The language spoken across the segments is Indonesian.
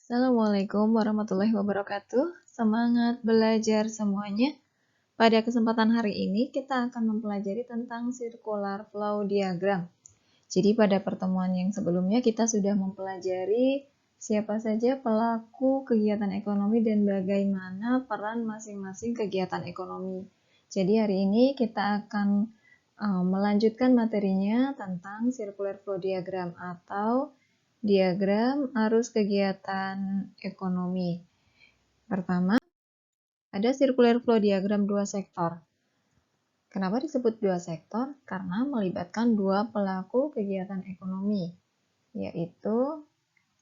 Assalamualaikum warahmatullahi wabarakatuh. Semangat belajar semuanya. Pada kesempatan hari ini kita akan mempelajari tentang circular flow diagram. Jadi pada pertemuan yang sebelumnya kita sudah mempelajari siapa saja pelaku kegiatan ekonomi dan bagaimana peran masing-masing kegiatan ekonomi. Jadi hari ini kita akan melanjutkan materinya tentang circular flow diagram atau diagram arus kegiatan ekonomi. Pertama, ada circular flow diagram dua sektor. Kenapa disebut dua sektor? Karena melibatkan dua pelaku kegiatan ekonomi, yaitu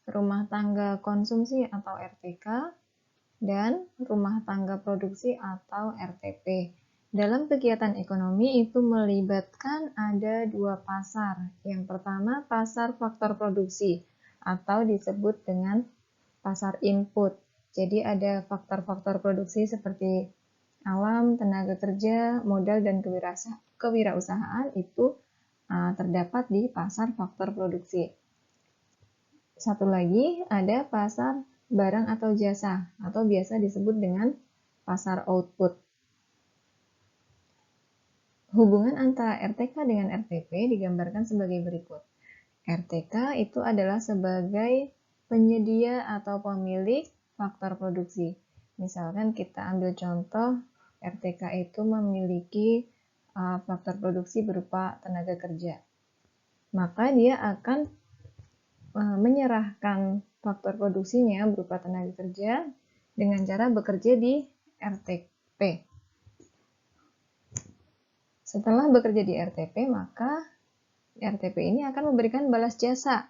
rumah tangga konsumsi atau RTK dan rumah tangga produksi atau RTP. Dalam kegiatan ekonomi itu melibatkan ada dua pasar. Yang pertama, pasar faktor produksi atau disebut dengan pasar input. Jadi ada faktor-faktor produksi seperti alam, tenaga kerja, modal, dan kewirausahaan itu terdapat di pasar faktor produksi. Satu lagi ada pasar barang atau jasa atau biasa disebut dengan pasar output. Hubungan antara RTK dengan RTP digambarkan sebagai berikut. RTK itu adalah sebagai penyedia atau pemilik faktor produksi. Misalkan kita ambil contoh, RTK itu memiliki faktor produksi berupa tenaga kerja. Maka dia akan menyerahkan faktor produksinya berupa tenaga kerja dengan cara bekerja di RTP. Setelah bekerja di RTP, maka RTP ini akan memberikan balas jasa.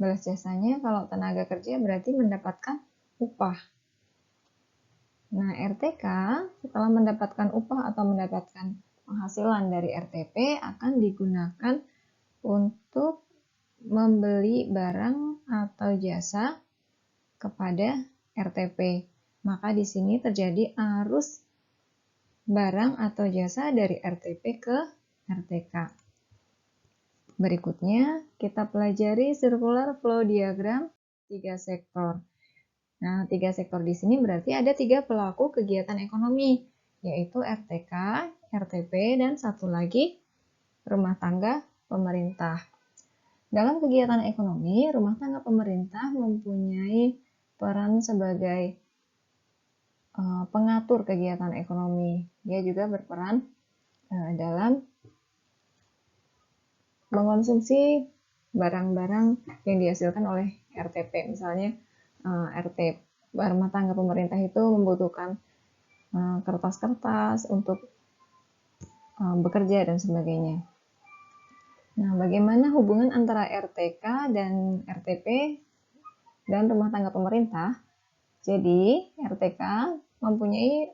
Balas jasanya kalau tenaga kerja berarti mendapatkan upah. Nah, RTK setelah mendapatkan upah atau mendapatkan penghasilan dari RTP akan digunakan untuk membeli barang atau jasa kepada RTP. Maka di sini terjadi arus barang atau jasa dari RTP ke RTK. Berikutnya, kita pelajari circular flow diagram 3 sektor. Nah, 3 sektor di sini berarti ada 3 pelaku kegiatan ekonomi, yaitu RTK, RTP, dan satu lagi rumah tangga pemerintah. Dalam kegiatan ekonomi, rumah tangga pemerintah mempunyai peran sebagai pengatur kegiatan ekonomi. Dia juga berperan dalam mengonsumsi barang-barang yang dihasilkan oleh RTP. Misalnya rumah tangga pemerintah itu membutuhkan kertas-kertas untuk bekerja dan sebagainya. Nah, bagaimana hubungan antara RTK dan RTP dan rumah tangga pemerintah? Jadi, RTK mempunyai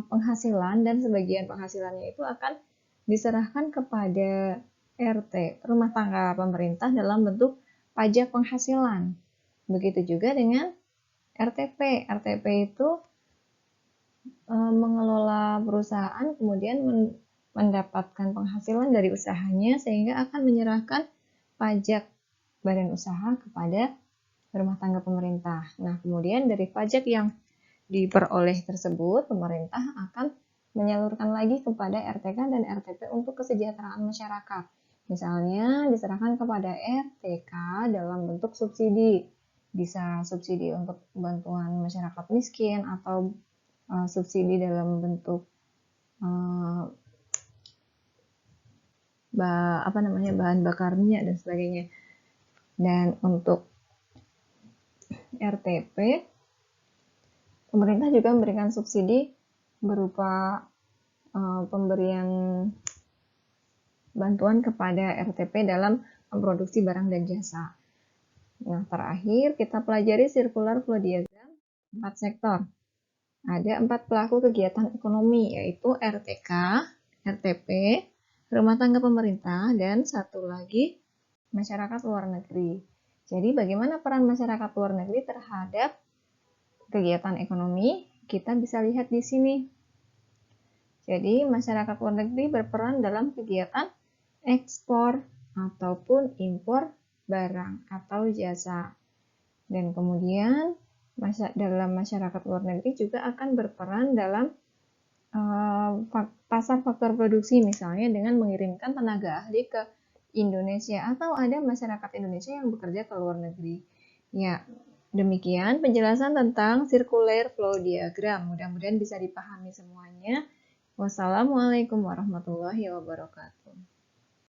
penghasilan dan sebagian penghasilannya itu akan diserahkan kepada RT, rumah tangga pemerintah dalam bentuk pajak penghasilan. Begitu juga dengan RTP. RTP itu mengelola perusahaan, kemudian mendapatkan penghasilan dari usahanya sehingga akan menyerahkan pajak badan usaha kepada rumah tangga pemerintah. Nah, kemudian dari pajak yang diperoleh tersebut, pemerintah akan menyalurkan lagi kepada RTK dan RTP untuk kesejahteraan masyarakat. Misalnya diserahkan kepada RTK dalam bentuk subsidi. Bisa subsidi untuk bantuan masyarakat miskin atau subsidi dalam bentuk bahan bakar minyak dan sebagainya. Dan untuk RTP, pemerintah juga memberikan subsidi berupa pemberian bantuan kepada RTP dalam memproduksi barang dan jasa. Nah, terakhir kita pelajari circular flow diagram 4 sektor. Ada 4 pelaku kegiatan ekonomi, yaitu RTK, RTP, rumah tangga pemerintah, dan satu lagi masyarakat luar negeri. Jadi bagaimana peran masyarakat luar negeri terhadap kegiatan ekonomi? Kita bisa lihat di sini. Jadi masyarakat luar negeri berperan dalam kegiatan ekspor ataupun impor barang atau jasa. Dan kemudian dalam masyarakat luar negeri juga akan berperan dalam pasar faktor produksi, misalnya dengan mengirimkan tenaga ahli ke Indonesia atau ada masyarakat Indonesia yang bekerja ke luar negeri. Ya, demikian penjelasan tentang circular flow diagram. Mudah-mudahan bisa dipahami semuanya. Wassalamualaikum warahmatullahi wabarakatuh.